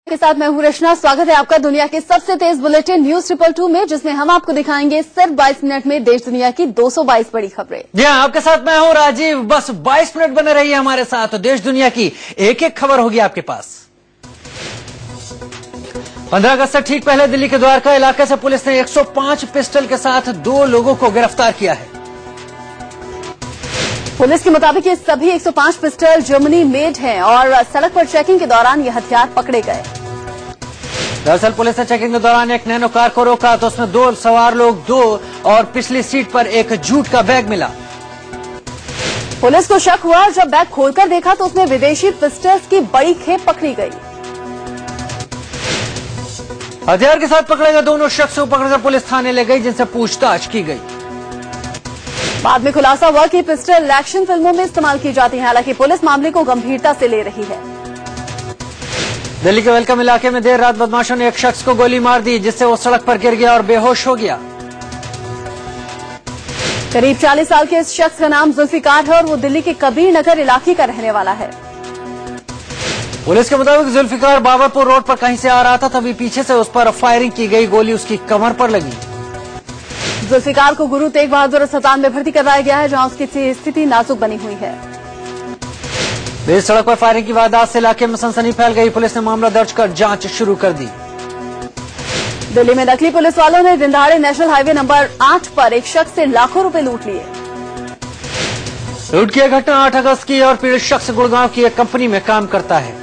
के साथ मैं हूं रचना। स्वागत है आपका दुनिया के सबसे तेज बुलेटिन न्यूज 222 में, जिसमें हम आपको दिखाएंगे सिर्फ 22 मिनट में देश दुनिया की 222 बड़ी खबरें। जी हाँ, आपके साथ मैं हूं राजीव। बस 22 मिनट बने रहिए हमारे साथ, तो देश दुनिया की एक एक खबर होगी आपके पास। 15 अगस्त से ठीक पहले दिल्ली के द्वारका इलाके से पुलिस ने 105 पिस्टल के साथ 2 लोगों को गिरफ्तार किया है। पुलिस के मुताबिक ये सभी 105 पिस्टल जर्मनी मेड हैं और सड़क पर चेकिंग के दौरान ये हथियार पकड़े गए। दरअसल पुलिस ने चेकिंग के दौरान एक नैनो कार को रोका तो उसमें 2 सवार लोग 2 और पिछली सीट पर एक जूट का बैग मिला। पुलिस को शक हुआ और जब बैग खोलकर देखा तो उसमें विदेशी पिस्टल्स की बड़ी खेप पकड़ी गई। हथियार के साथ पकड़े गए दोनों शख्स को पकड़कर पुलिस थाने ले गई, जिनसे पूछताछ की गई। बाद में खुलासा हुआ कि पिस्टल एक्शन फिल्मों में इस्तेमाल की जाती है। हालांकि पुलिस मामले को गंभीरता से ले रही है। दिल्ली के वेलकम इलाके में देर रात बदमाशों ने एक शख्स को गोली मार दी, जिससे वो सड़क पर गिर गया और बेहोश हो गया। करीब 40 साल के इस शख्स का नाम जुल्फिकार है और वो दिल्ली के कबीर नगर इलाके का रहने वाला है। पुलिस के मुताबिक जुल्फिकार बाबरपुर रोड पर कहीं से आ रहा था, तभी पीछे से उस पर फायरिंग की गई। गोली उसकी कमर पर लगी। जुल्फिकार को गुरु तेग बहादुर अस्पताल में भर्ती करवाया गया है, जहां उसकी स्थिति नाजुक बनी हुई है। इस सड़क पर फायरिंग की वारदात से इलाके में सनसनी फैल गई। पुलिस ने मामला दर्ज कर जांच शुरू कर दी। दिल्ली में नकली पुलिस वालों ने दिनदहाड़े नेशनल हाईवे नंबर 8 पर एक शख्स से लाखों रुपए लूट लिए। लूट की घटना 8 अगस्त की और पीड़ित शख्स गुड़गांव की एक कंपनी में काम करता है।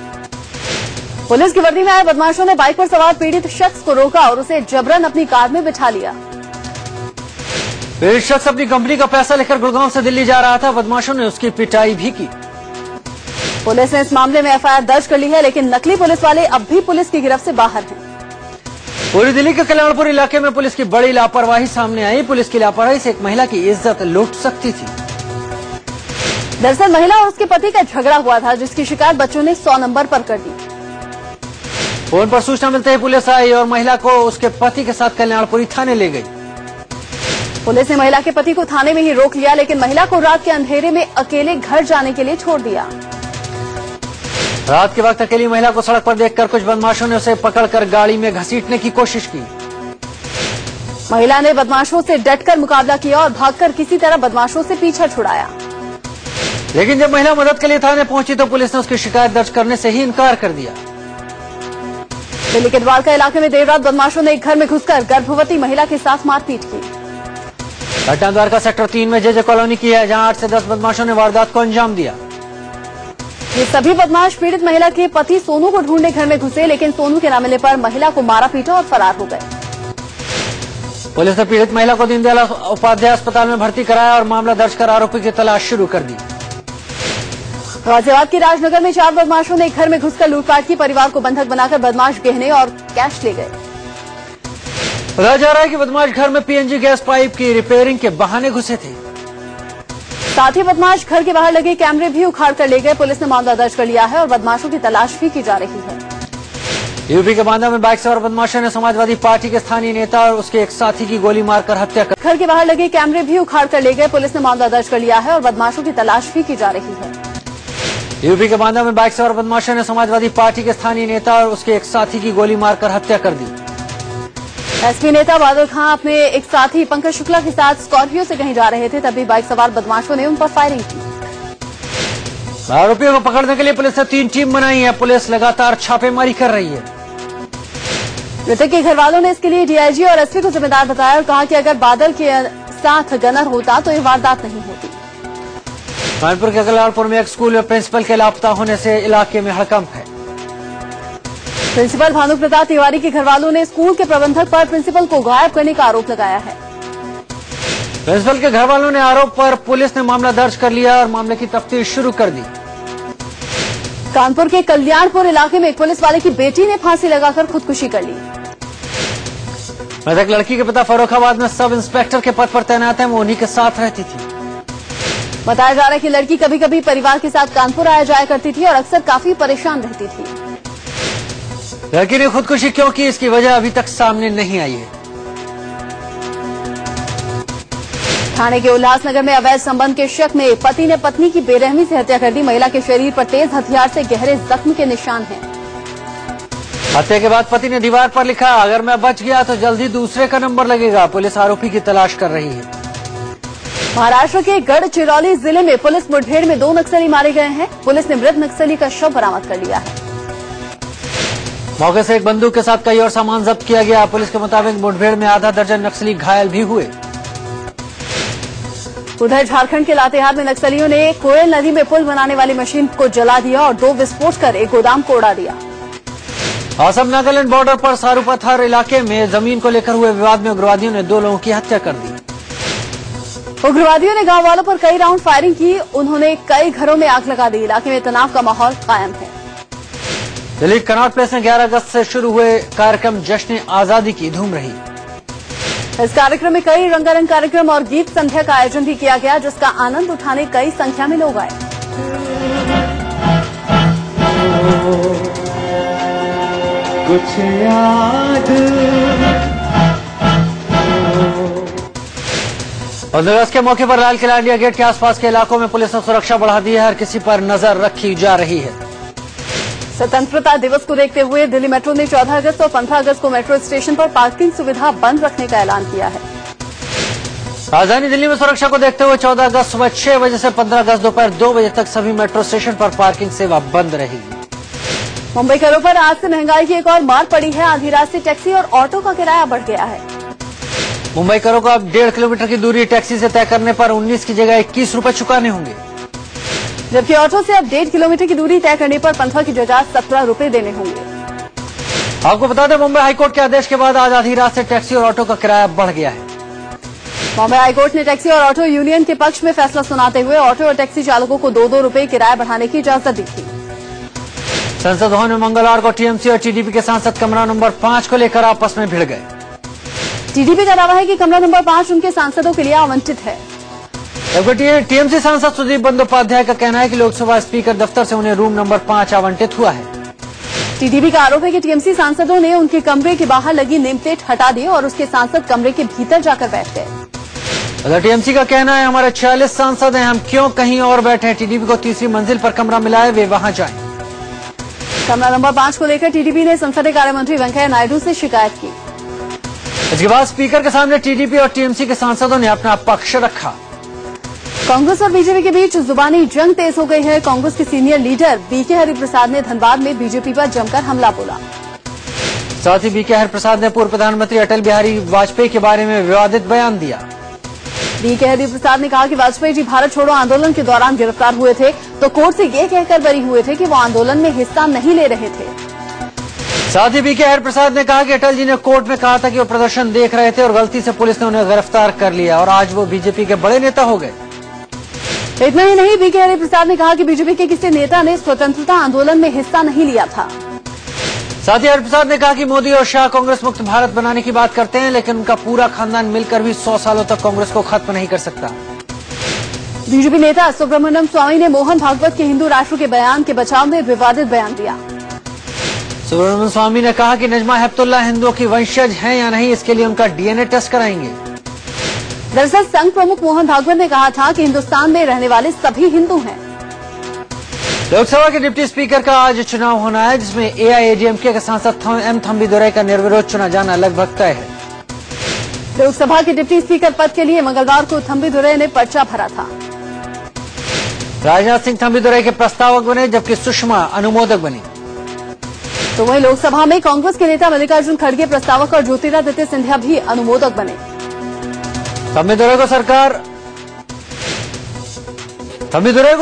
पुलिस की वर्दी में आए बदमाशों ने बाइक पर सवार पीड़ित शख्स को रोका और उसे जबरन अपनी कार में बिठा लिया। पीड़ित शख्स अपनी कंपनी का पैसा लेकर गुड़गांव से दिल्ली जा रहा था। बदमाशों ने उसकी पिटाई भी की। पुलिस ने इस मामले में एफआईआर दर्ज कर ली है, लेकिन नकली पुलिस वाले अब भी पुलिस की गिरफ्त से बाहर हैं। पूरी दिल्ली के कल्याणपुर इलाके में पुलिस की बड़ी लापरवाही सामने आई। पुलिस की लापरवाही से एक महिला की इज्जत लूट सकती थी। दरअसल महिला और उसके पति का झगड़ा हुआ था, जिसकी शिकायत बच्चों ने 100 नंबर पर कर दी। फोन पर सूचना मिलते ही पुलिस आई और महिला को उसके पति के साथ कल्याणपुरी थाने ले गई। पुलिस ने महिला के पति को थाने में ही रोक लिया, लेकिन महिला को रात के अंधेरे में अकेले घर जाने के लिए छोड़ दिया। रात के वक्त अकेली महिला को सड़क पर देखकर कुछ बदमाशों ने उसे पकड़कर गाड़ी में घसीटने की कोशिश की। महिला ने बदमाशों से डटकर मुकाबला किया और भागकर किसी तरह बदमाशों से पीछा छुड़ाया। लेकिन जब महिला मदद के लिए थाने पहुंची तो पुलिस ने उसकी शिकायत दर्ज करने से ही इनकार कर दिया। दिल्ली के द्वारका इलाके में देर रात बदमाशों ने एक घर में घुसकर गर्भवती महिला के साथ मारपीट की। घटना द्वारका सेक्टर 3 में जे कॉलोनी की है, जहां 8 से 10 बदमाशों ने वारदात को अंजाम दिया। ये सभी बदमाश पीड़ित महिला के पति सोनू को ढूंढने घर में घुसे, लेकिन सोनू के न मिलने पर महिला को मारा पीटा और फरार हो गए। पुलिस ने पीड़ित महिला को दीनदयाल उपाध्याय अस्पताल में भर्ती कराया और मामला दर्ज कर आरोपी की तलाश शुरू कर दी। गाजियाबाद के राजनगर में 4 बदमाशों ने एक घर में घुसकर लूटपाट की। परिवार को बंधक बनाकर बदमाश गहने और कैश ले गए। बताया जा रहा है कि बदमाश घर में पीएनजी गैस पाइप की रिपेयरिंग के बहाने घुसे थे। साथ ही बदमाश घर के बाहर लगे कैमरे भी उखाड़ कर ले गए। पुलिस ने मामला दर्ज कर लिया है और बदमाशों की तलाश भी की जा रही है। यूपी के बांदा में बाइक सवार बदमाशों ने समाजवादी पार्टी के स्थानीय नेता और उसके एक साथी की गोली मारकर हत्या कर घर के बाहर लगे कैमरे भी उखाड़ कर ले गए। पुलिस ने मामला दर्ज कर लिया है और बदमाशों की तलाश भी की जा रही है। यूपी के बांदा में बाइक सवार बदमाशों ने समाजवादी पार्टी के स्थानीय नेता और उसके एक साथी की गोली मारकर हत्या कर दी। एसपी नेता बादल खां अपने एक साथी पंकज शुक्ला के साथ स्कॉर्पियो से कहीं जा रहे थे, तभी बाइक सवार बदमाशों ने उन पर फायरिंग की। आरोपियों को पकड़ने के लिए पुलिस ने 3 टीम बनाई है। पुलिस लगातार छापेमारी कर रही है। मृतक के घर वालों ने इसके लिए डीआईजी और एसपी को जिम्मेदार बताया और कहा कि अगर बादल के साथ गनर होता तो ये वारदात नहीं होती। कानपुर के कल्याणपुर में एक स्कूल में प्रिंसिपल के लापता होने से इलाके में हड़कंप है। प्रिंसिपल भानु प्रताप तिवारी के घर वालों ने स्कूल के प्रबंधक पर प्रिंसिपल को गायब करने का आरोप लगाया है। प्रिंसिपल के घर वालों ने आरोप पर पुलिस ने मामला दर्ज कर लिया और मामले की तफ्तीश शुरू कर दी। कानपुर के कल्याणपुर इलाके में एक पुलिस वाले की बेटी ने फांसी लगाकर खुदकुशी कर ली। मृतक लड़की के पिता फर्रुखाबाद में सब इंस्पेक्टर के पद पर तैनात है। वो उन्हीं के साथ रहती थी। बताया जा रहा है कि लड़की कभी कभी परिवार के साथ कानपुर आया जाया करती थी और अक्सर काफी परेशान रहती थी। लड़की ने खुदकुशी क्यों की, इसकी वजह अभी तक सामने नहीं आई है। ठाणे के उल्लासनगर में अवैध संबंध के शक में पति ने पत्नी की बेरहमी से हत्या कर दी। महिला के शरीर पर तेज हथियार से गहरे जख्म के निशान हैं। हत्या के बाद पति ने दीवार पर लिखा, अगर मैं बच गया तो जल्दी दूसरे का नंबर लगेगा। पुलिस आरोपी की तलाश कर रही है। महाराष्ट्र के गढ़चिरौली जिले में पुलिस मुठभेड़ में 2 नक्सली मारे गए हैं। पुलिस ने मृत नक्सली का शव बरामद कर लिया है। मौके से एक बंदूक के साथ कई और सामान जब्त किया गया। पुलिस के मुताबिक मुठभेड़ में आधा दर्जन नक्सली घायल भी हुए। उधर झारखंड के लातेहार में नक्सलियों ने कोयल नदी में पुल बनाने वाली मशीन को जला दिया और 2 विस्फोट कर एक गोदाम को उड़ा दिया। असम नागालैंड बॉर्डर पर सारूपथर इलाके में जमीन को लेकर हुए विवाद में उग्रवादियों ने 2 लोगों की हत्या कर दी। उग्रवादियों ने गांव वालों पर कई राउंड फायरिंग की। उन्होंने कई घरों में आग लगा दी। इलाके में तनाव का माहौल कायम है। दिल्ली कनॉट प्लेस में 11 अगस्त से शुरू हुए कार्यक्रम जश्न आजादी की धूम रही। इस कार्यक्रम में कई रंगारंग कार्यक्रम और गीत संध्या का आयोजन भी किया गया, जिसका आनंद उठाने कई संख्या में लोग आए। कुछ याद 15 अगस्त के मौके पर लाल किला इंडिया गेट के आसपास के इलाकों में पुलिस ने सुरक्षा बढ़ा दी है। हर किसी पर नजर रखी जा रही है। स्वतंत्रता दिवस को देखते हुए दिल्ली मेट्रो ने 14 अगस्त और 15 अगस्त को मेट्रो स्टेशन पर पार्किंग सुविधा बंद रखने का ऐलान किया है। राजधानी दिल्ली में सुरक्षा को देखते हुए 14 अगस्त सुबह 6 बजे से 15 अगस्त दोपहर 2 बजे तक सभी मेट्रो स्टेशन पर पार्किंग सेवा बंद रहेगी। मुंबई करों पर आज से महंगाई की एक और मार पड़ी है। आधी रात से टैक्सी और ऑटो का किराया बढ़ गया है। मुंबई करों को अब 1.5 किलोमीटर की दूरी टैक्सी से तय करने पर 19 की जगह 21 रुपए चुकाने होंगे, जबकि ऑटो से अब 1.5 किलोमीटर की दूरी तय करने पर 15 की जगह 17 रुपए देने होंगे। आपको बता दें, मुंबई हाईकोर्ट के आदेश के बाद आज आधी रात से टैक्सी और ऑटो का किराया बढ़ गया है। मुंबई हाईकोर्ट ने टैक्सी और ऑटो यूनियन के पक्ष में फैसला सुनाते हुए ऑटो और टैक्सी चालकों को 2-2 रुपए किराया बढ़ाने की इजाजत दी थी। संसद भवन में मंगलवार को टीएमसी और टीडीपी के सांसद कमरा नंबर 5 को लेकर आपस में भिड़ गए। टीडीपी का दावा है कि कमरा नंबर 5 उनके सांसदों के लिए आवंटित है। टीएमसी सांसद सुदीप बंदोपाध्याय का कहना है कि लोकसभा स्पीकर दफ्तर से उन्हें रूम नंबर 5 आवंटित हुआ है। टीडीपी का आरोप है कि टीएमसी सांसदों ने उनके कमरे के बाहर लगी नेम प्लेट हटा दी और उसके सांसद कमरे के भीतर जाकर बैठ गए। अगर टीएमसी का कहना है हमारे 46 सांसद हैं, हम क्यों कहीं और बैठे। टीडीपी को तीसरी मंजिल पर कमरा मिला है, वे वहां जाएं। कमरा नंबर 5 को लेकर टीडीपी ने संसदीय कार्य मंत्री वेंकैया नायडू से शिकायत की। इसके बाद स्पीकर के सामने टीडीपी और टीएमसी के सांसदों ने अपना पक्ष रखा। कांग्रेस और बीजेपी के बीच जुबानी जंग तेज हो गई है। कांग्रेस के सीनियर लीडर बीके हरिप्रसाद ने धनबाद में बीजेपी पर जमकर हमला बोला। साथ ही बीके हरिप्रसाद ने पूर्व प्रधानमंत्री अटल बिहारी वाजपेयी के बारे में विवादित बयान दिया। बीके हरिप्रसाद ने कहा कि वाजपेयी जी भारत छोड़ो आंदोलन के दौरान गिरफ्तार हुए थे तो कोर्ट से ये कहकर बरी हुए थे कि वो आंदोलन में हिस्सा नहीं ले रहे थे। साथ ही बीके हरिप्रसाद ने कहा कि अटल जी ने कोर्ट में कहा था कि वो प्रदर्शन देख रहे थे और गलती से पुलिस ने उन्हें गिरफ्तार कर लिया और आज वो बीजेपी के बड़े नेता हो गए। इतना ही नहीं, बीके हरिप्रसाद ने कहा कि बीजेपी के किसी नेता ने स्वतंत्रता आंदोलन में हिस्सा नहीं लिया था। साथ ही हरिप्रसाद ने कहा कि मोदी और शाह कांग्रेस मुक्त भारत बनाने की बात करते हैं, लेकिन उनका पूरा खानदान मिलकर भी 100 सालों तक कांग्रेस को खत्म नहीं कर सकता। बीजेपी नेता सुब्रमण्यम स्वामी ने मोहन भागवत के हिंदू राष्ट्र के बयान के बचाव में विवादित बयान दिया। सुब्रमण्यम स्वामी ने कहा कि नजमा हेपतुल्ला हिंदुओं की वंशज हैं या नहीं, इसके लिए उनका डीएनए टेस्ट कराएंगे। दरअसल संघ प्रमुख मोहन भागवत ने कहा था कि हिंदुस्तान में रहने वाले सभी हिंदू हैं। लोकसभा के डिप्टी स्पीकर का आज चुनाव होना है, जिसमें एआईएडीएमके के सांसद एम थम्बीदुरई का निर्विरोध चुना जाना लगभग तय है। लोकसभा के डिप्टी स्पीकर पद के लिए मंगलवार को थम्बीदुरई ने पर्चा भरा था। राजनाथ सिंह थम्बीदुरई के प्रस्तावक बने, जबकि सुषमा अनुमोदक बनी। तो वहीं लोकसभा में कांग्रेस के नेता मल्लिकार्जुन खड़गे प्रस्तावक और ज्योतिरादित्य सिंधिया भी अनुमोदक बने। थम्बीदुरई को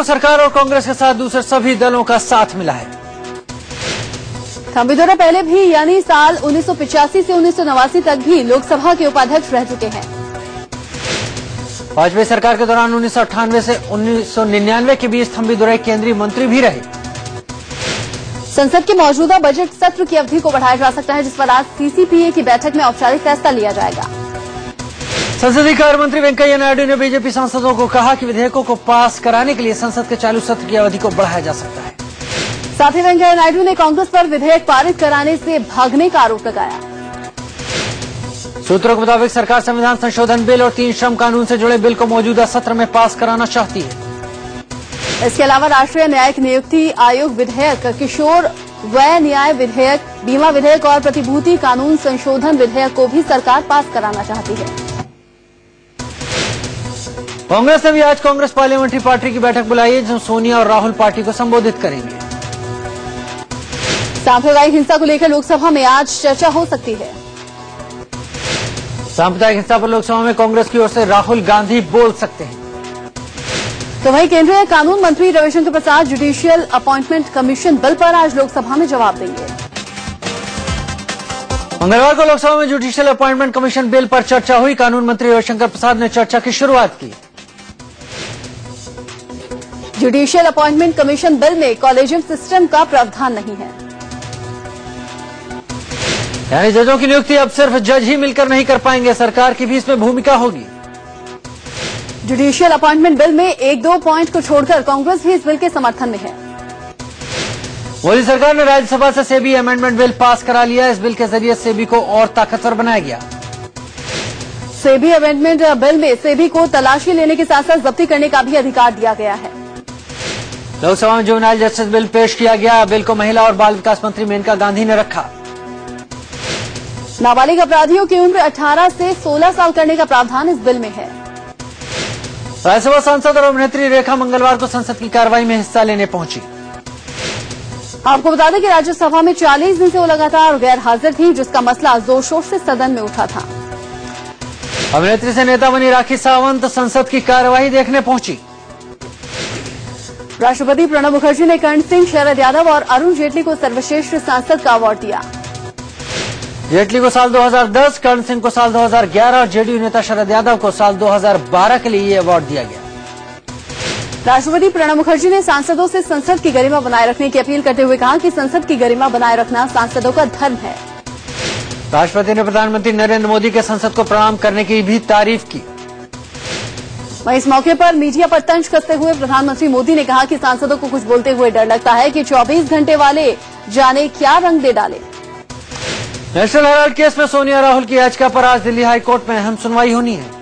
सरकार और कांग्रेस के साथ दूसरे सभी दलों का साथ मिला है। थम्बीदुरई पहले भी यानी साल 1985 से 1989 तक भी लोकसभा के उपाध्यक्ष रह चुके हैं। वाजपेयी सरकार के दौरान 1998 से 1999 के बीच थम्बीदुरई केंद्रीय मंत्री भी रहे। संसद के मौजूदा बजट सत्र की अवधि को बढ़ाया जा सकता है, जिस पर आज सीसीपीए की बैठक में औपचारिक फैसला लिया जाएगा। संसदीय कार्य मंत्री वेंकैया नायडू ने बीजेपी सांसदों को कहा कि विधेयकों को पास कराने के लिए संसद के चालू सत्र की अवधि को बढ़ाया जा सकता है। साथ ही वेंकैया नायडू ने कांग्रेस पर विधेयक पारित कराने से भागने का आरोप लगाया। सूत्रों के मुताबिक सरकार संविधान संशोधन बिल और 3 श्रम कानून से जुड़े बिल को मौजूदा सत्र में पास कराना चाहती है। इसके अलावा राष्ट्रीय न्यायिक नियुक्ति आयोग विधेयक, किशोर व्यय न्याय विधेयक, बीमा विधेयक और प्रतिभूति कानून संशोधन विधेयक को भी सरकार पास कराना चाहती है। कांग्रेस ने भी आज कांग्रेस पार्लियामेंट्री पार्टी की बैठक बुलाई है, जिसमें सोनिया और राहुल पार्टी को संबोधित करेंगे। सांप्रदायिक हिंसा को लेकर लोकसभा में आज चर्चा हो सकती है। सांप्रदायिक हिंसा पर लोकसभा में कांग्रेस की ओर से राहुल गांधी बोल सकते हैं। तो वहीं केंद्रीय कानून मंत्री रविशंकर प्रसाद जुडिशियल अपॉइंटमेंट कमीशन बिल पर आज लोकसभा में जवाब देंगे। मंगलवार को लोकसभा में जुडिशियल अपॉइंटमेंट कमीशन बिल पर चर्चा हुई। कानून मंत्री रविशंकर प्रसाद ने चर्चा की शुरुआत की। जुडिशियल अपॉइंटमेंट कमीशन बिल में कॉलेजियम सिस्टम का प्रावधान नहीं है, यानी जजों की नियुक्ति अब सिर्फ जज ही मिलकर नहीं कर पाएंगे, सरकार की भी इसमें भूमिका होगी। जुडिशियल अपॉइंटमेंट बिल में 1-2 पॉइंट को छोड़कर कांग्रेस भी इस बिल के समर्थन में है। मोदी सरकार ने राज्यसभा से सेबी अमेंडमेंट बिल पास करा लिया। इस बिल के जरिए सेबी को और ताकतवर बनाया गया। सेबी अमेंडमेंट बिल में सेबी को तलाशी लेने के साथ साथ जब्ती करने का भी अधिकार दिया गया है। लोकसभा में जुवेनाइल जस्टिस बिल पेश किया गया। बिल को महिला और बाल विकास मंत्री मेनका गांधी ने रखा। नाबालिग अपराधियों की उम्र 18 से 16 साल करने का प्रावधान इस बिल में है। राज्यसभा सांसद और अभिनेत्री रेखा मंगलवार को संसद की कार्रवाई में हिस्सा लेने पहुंची। आपको बता दें कि राज्यसभा में 40 दिन से वो लगातार गैर हाजिर थी, जिसका मसला जोर शोर से सदन में उठा था। अभिनेत्री से नेता बनी राखी सावंत संसद की कार्यवाही देखने पहुंची। राष्ट्रपति प्रणब मुखर्जी ने कर्ण सिंह, शरद यादव और अरुण जेटली को सर्वश्रेष्ठ सांसद का अवार्ड दिया। जेटली को साल 2010, कर्ण सिंह को साल 2011 और जेडीयू नेता शरद यादव को साल 2012 के लिए ये अवार्ड दिया गया। राष्ट्रपति प्रणब मुखर्जी ने सांसदों से संसद की गरिमा बनाए रखने की अपील करते हुए कहा कि संसद की गरिमा बनाए रखना सांसदों का धर्म है। राष्ट्रपति ने प्रधानमंत्री नरेंद्र मोदी के संसद को प्रणाम करने की भी तारीफ की। वहीं इस मौके पर मीडिया पर तंज कसते हुए प्रधानमंत्री मोदी ने कहा कि सांसदों को कुछ बोलते हुए डर लगता है कि 24 घंटे वाले जाने क्या रंग दे डाले। नेशनल हेराल्ड केस में सोनिया राहुल की याचिका पर आज दिल्ली हाईकोर्ट में अहम सुनवाई होनी है।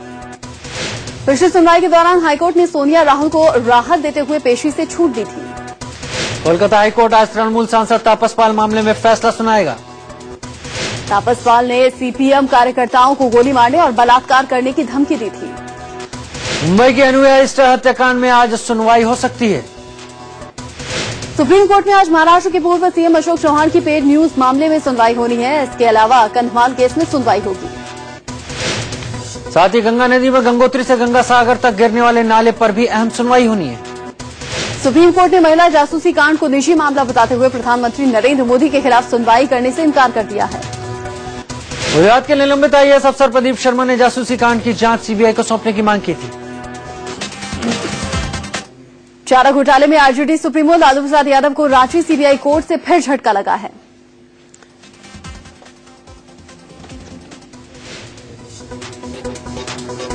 पिछली सुनवाई के दौरान हाईकोर्ट ने सोनिया राहुल को राहत देते हुए पेशी से छूट दी थी। कोलकाता हाईकोर्ट आज तृणमूल सांसद तापस पाल मामले में फैसला सुनाएगा। तापस पाल ने सीपीएम कार्यकर्ताओं को गोली मारने और बलात्कार करने की धमकी दी थी। मुंबई के अनुयायी स्टार हत्याकांड में आज सुनवाई हो सकती है। सुप्रीम कोर्ट में आज महाराष्ट्र के पूर्व सीएम अशोक चौहान की पेड न्यूज मामले में सुनवाई होनी है। इसके अलावा कंधमाल केस में सुनवाई होगी। साथ ही गंगा नदी में गंगोत्री से गंगा सागर तक गिरने वाले नाले पर भी अहम सुनवाई होनी है। सुप्रीम कोर्ट ने महिला जासूसी कांड को निजी मामला बताते हुए प्रधानमंत्री नरेंद्र मोदी के खिलाफ सुनवाई करने से इनकार कर दिया है। गुजरात के निलंबित आईएएस अफसर प्रदीप शर्मा ने जासूसी कांड की जांच सीबीआई को सौंपने की मांग की थी। चारा घोटाले में आरजेडी सुप्रीमो लालू प्रसाद यादव को रांची सीबीआई कोर्ट से फिर झटका लगा है।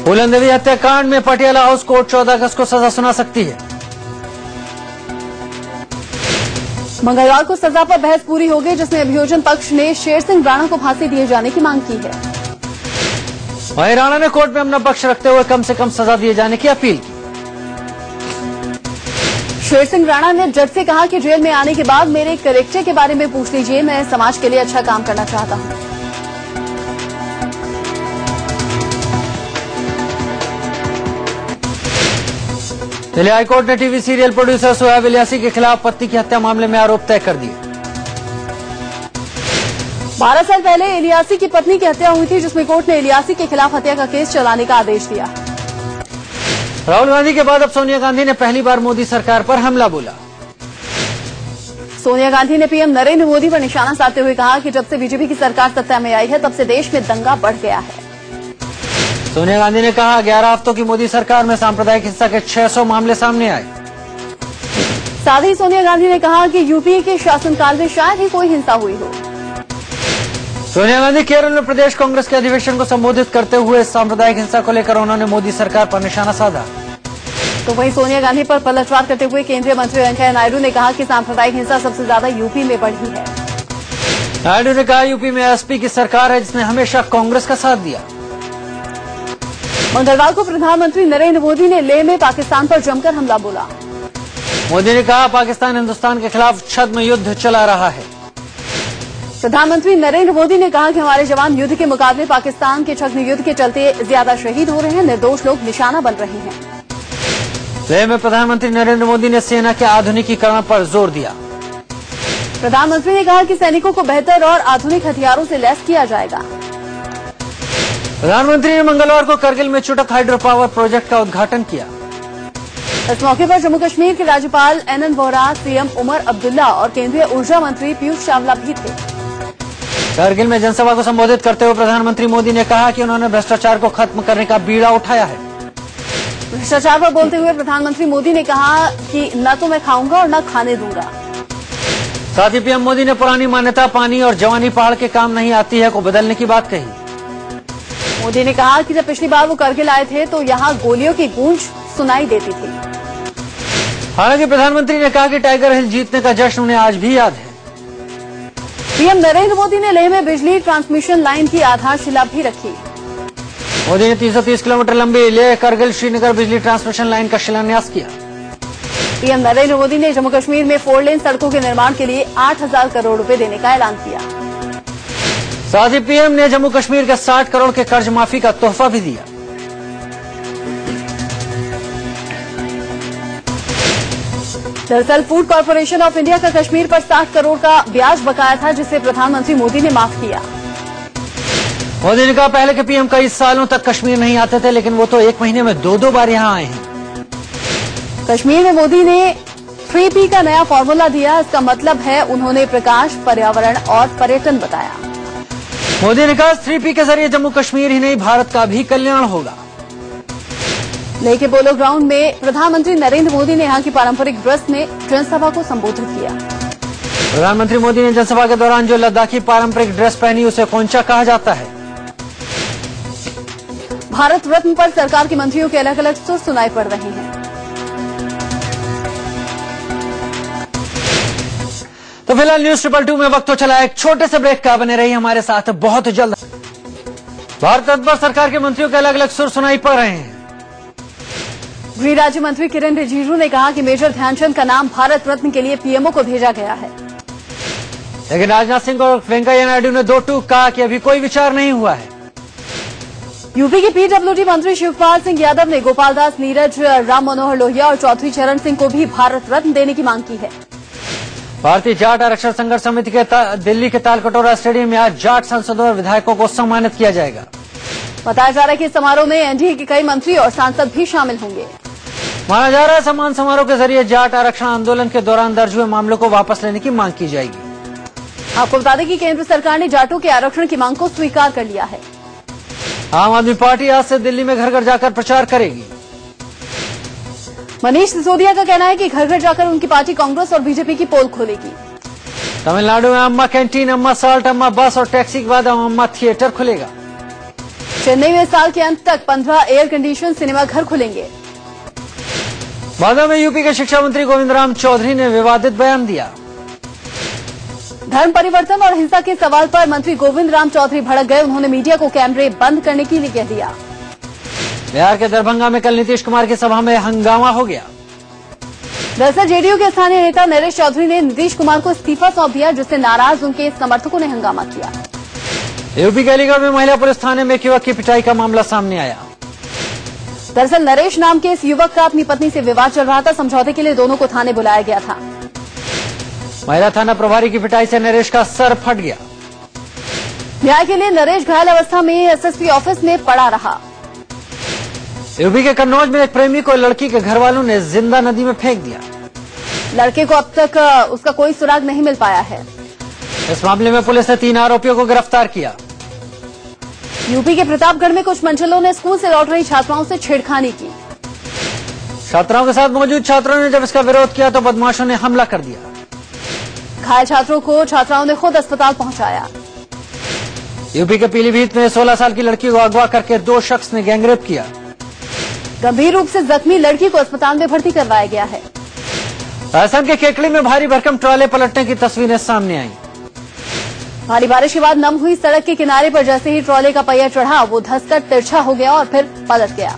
फूलन देवी हत्याकांड में पटियाला हाउस कोर्ट 14 अगस्त को सजा सुना सकती है। मंगलवार को सजा पर बहस पूरी हो गई, जिसमें अभियोजन पक्ष ने शेर सिंह राणा को फांसी दिए जाने की मांग की है। वहीं राणा ने कोर्ट में अपना पक्ष रखते हुए कम से कम सजा दिए जाने की अपील की। शेर सिंह राणा ने जज से कहा कि जेल में आने के बाद मेरे कैरेक्टर के बारे में पूछ लीजिए, मैं समाज के लिए अच्छा काम करना चाहता हूं। दिल्ली हाईकोर्ट ने TV serial producer Sohaib Ilyasi के खिलाफ पत्नी की हत्या मामले में आरोप तय कर दिए। 12 साल पहले इलियासी की पत्नी की हत्या हुई थी, जिसमें कोर्ट ने इलियासी के खिलाफ हत्या का केस चलाने का आदेश दिया। राहुल गांधी के बाद अब सोनिया गांधी ने पहली बार मोदी सरकार पर हमला बोला। सोनिया गांधी ने पीएम नरेंद्र मोदी पर निशाना साधते हुए कहा कि जब से बीजेपी की सरकार सत्ता में आई है, तब से देश में दंगा बढ़ गया है। सोनिया गांधी ने कहा 11 हफ्तों की मोदी सरकार में सांप्रदायिक हिंसा के 600 मामले सामने आए। साथ ही सोनिया गांधी ने कहा कि यूपीए के शासनकाल में शायद ही कोई हिंसा हुई हो। सोनिया गांधी केरल में प्रदेश कांग्रेस के अधिवेशन को संबोधित करते हुए सांप्रदायिक हिंसा को लेकर उन्होंने मोदी सरकार पर निशाना साधा। तो वहीं सोनिया गांधी पर पलटवार करते हुए केंद्रीय मंत्री वेंकैया नायडू ने कहा कि सांप्रदायिक हिंसा सबसे ज्यादा यूपी में बढ़ी है। नायडू ने कहा यूपी में एसपी की सरकार है, जिसने हमेशा कांग्रेस का साथ दिया। मंगलवार को प्रधानमंत्री नरेंद्र मोदी ने लेह में पाकिस्तान पर जमकर हमला बोला। मोदी ने कहा पाकिस्तान हिंदुस्तान के खिलाफ छद्म युद्ध चला रहा है। प्रधानमंत्री नरेंद्र मोदी ने कहा कि हमारे जवान युद्ध के मुकाबले पाकिस्तान के छद्म युद्ध के चलते ज्यादा शहीद हो रहे हैं, निर्दोष लोग निशाना बन रहे हैं। लेह में प्रधानमंत्री नरेंद्र मोदी ने सेना के आधुनिकीकरण पर जोर दिया। प्रधानमंत्री ने कहा कि सैनिकों को बेहतर और आधुनिक हथियारों से लैस किया जाएगा। प्रधानमंत्री ने मंगलवार को करगिल में चुटक हाइड्रो पावर प्रोजेक्ट का उद्घाटन किया। इस मौके पर जम्मू कश्मीर के राज्यपाल एनएन वोहरा, सीएम उमर अब्दुल्ला और केंद्रीय ऊर्जा मंत्री पीयूष चावला भी थे। करगिल में जनसभा को संबोधित करते हुए प्रधानमंत्री मोदी ने कहा कि उन्होंने भ्रष्टाचार को खत्म करने का बीड़ा उठाया है। भ्रष्टाचार पर बोलते हुए प्रधानमंत्री मोदी ने कहा कि न तो मैं खाऊंगा और न खाने दूंगा। साथ ही पीएम मोदी ने पुरानी मान्यता पानी और जवानी पहाड़ के काम नहीं आती है को बदलने की बात कही। मोदी ने कहा कि जब पिछली बार वो करगिल आए थे तो यहाँ गोलियों की गूंज सुनाई देती थी। हालांकि प्रधानमंत्री ने कहा कि टाइगर हिल जीतने का जश्न उन्हें आज भी याद है। पीएम नरेंद्र मोदी ने लेह में बिजली ट्रांसमिशन लाइन की आधारशिला भी रखी। मोदी ने 330 किलोमीटर लंबी लेह करगिल श्रीनगर बिजली ट्रांसमिशन लाइन का शिलान्यास किया। पीएम नरेंद्र मोदी ने जम्मू कश्मीर में 4 लेन सड़कों के निर्माण के लिए 8,000 करोड़ रुपए देने का ऐलान किया। साथ ही पीएम ने जम्मू कश्मीर के 60 करोड़ के कर्ज माफी का तोहफा भी दिया। दरअसल फूड कॉर्पोरेशन ऑफ इंडिया का कश्मीर पर 60 करोड़ का ब्याज बकाया था, जिसे प्रधानमंत्री मोदी ने माफ किया। मोदी ने कहा पहले के पीएम कई सालों तक कश्मीर नहीं आते थे, लेकिन वो तो एक महीने में 2-2 बार यहाँ आए हैं। कश्मीर में मोदी ने 3P का नया फॉर्मूला दिया। इसका मतलब है उन्होंने प्रकाश, पर्यावरण और पर्यटन बताया। मोदी ने कहा 3P के जरिए जम्मू कश्मीर ही नहीं भारत का भी कल्याण होगा। लेह के पोलो ग्राउंड में प्रधानमंत्री नरेंद्र मोदी ने यहाँ की पारंपरिक ड्रेस में जनसभा को संबोधित किया। प्रधानमंत्री मोदी ने जनसभा के दौरान जो लद्दाखी पारंपरिक ड्रेस पहनी उसे कोंचा कहा जाता है। भारत रत्न पर सरकार के मंत्रियों के अलग अलग सुर सुनाई पड़ रहे हैं। तो फिलहाल न्यूज 222 में वक्त तो चला एक छोटे से ब्रेक का। बने रही हमारे साथ बहुत जल्द। भारत रत्न पर सरकार के मंत्रियों के अलग अलग सुर सुनाई पड़ रहे हैं। गृह राज्य मंत्री किरेन रिजिजू ने कहा कि मेजर ध्यानचंद का नाम भारत रत्न के लिए पीएमओ को भेजा गया है। लेकिन राजनाथ सिंह और वेंकैया नायडू ने 2 टूक कहा कि अभी कोई विचार नहीं हुआ है। यूपी के पीडब्ल्यूडी मंत्री शिवपाल सिंह यादव ने गोपाल दास, नीरज, राम मनोहर लोहिया और चौधरी चरण सिंह को भी भारत रत्न देने की मांग की है। भारतीय जाट आरक्षण संघर्ष समिति के दिल्ली के तालकटोरा स्टेडियम में आज जाट सांसदों और विधायकों को सम्मानित किया जाएगा। बताया जा रहा है कि इस समारोह में एनडीए के कई मंत्री और सांसद भी शामिल होंगे। माना जा रहा है सम्मान समारोह के जरिए जाट आरक्षण आंदोलन के दौरान दर्ज हुए मामलों को वापस लेने की मांग की जाएगी। आपको बता दें कि केंद्र सरकार ने जाटों के आरक्षण की मांग को स्वीकार कर लिया है। आम आदमी पार्टी आज से दिल्ली में घर घर जाकर प्रचार करेगी। मनीष सिसोदिया का कहना है कि घर घर जाकर उनकी पार्टी कांग्रेस और बीजेपी की पोल खोलेगी। तमिलनाडु में अम्मा कैंटीन, अम्मा साल्ट, अम्मा बस और टैक्सी के बाद अम्मा थिएटर खुलेगा। चेन्नई में साल के अंत तक 15 एयर कंडीशन सिनेमा घर खुलेंगे। बांदा में यूपी के शिक्षा मंत्री गोविंद राम चौधरी ने विवादित बयान दिया। धर्म परिवर्तन और हिंसा के सवाल पर मंत्री गोविंद राम चौधरी भड़क गए। उन्होंने मीडिया को कैमरे बंद करने के लिए कह दिया। बिहार के दरभंगा में कल नीतीश कुमार की सभा में हंगामा हो गया। दरअसल जेडीयू के स्थानीय नेता नरेश चौधरी ने नीतीश कुमार को इस्तीफा सौंप दिया, जिससे नाराज उनके समर्थकों ने हंगामा किया। यूपी के अलीगढ़ में महिला पुलिस थाने में एक युवक की पिटाई का मामला सामने आया। दरअसल नरेश नाम के इस युवक का अपनी पत्नी से विवाद चल रहा था। समझौते के लिए दोनों को थाने बुलाया गया था। महिला थाना प्रभारी की पिटाई से नरेश का सर फट गया। न्याय के लिए नरेश घायल अवस्था में एसएसपी ऑफिस में पड़ा रहा। यूपी के कन्नौज में एक प्रेमी को लड़की के घर वालों ने जिंदा नदी में फेंक दिया। लड़के को अब तक उसका कोई सुराग नहीं मिल पाया है। इस मामले में पुलिस ने 3 आरोपियों को गिरफ्तार किया। यूपी के प्रतापगढ़ में कुछ मंचलों ने स्कूल से लौट रही छात्राओं से छेड़खानी की। छात्राओं के साथ मौजूद छात्रों ने जब इसका विरोध किया तो बदमाशों ने हमला कर दिया। घायल छात्रों को छात्राओं ने खुद अस्पताल पहुंचाया। यूपी के पीलीभीत में 16 साल की लड़की को अगवा करके 2 शख्स ने गैंगरेप किया। गंभीर रूप से जख्मी लड़की को अस्पताल में भर्ती करवाया गया है। राजस्थान के केकड़ी में भारी भरकम ट्राले पलटने की तस्वीरें सामने आई। भारी बारिश के बाद नम हुई सड़क के किनारे पर जैसे ही ट्रॉले का पहिया चढ़ा, वो धंसकर तिरछा हो गया और फिर पलट गया।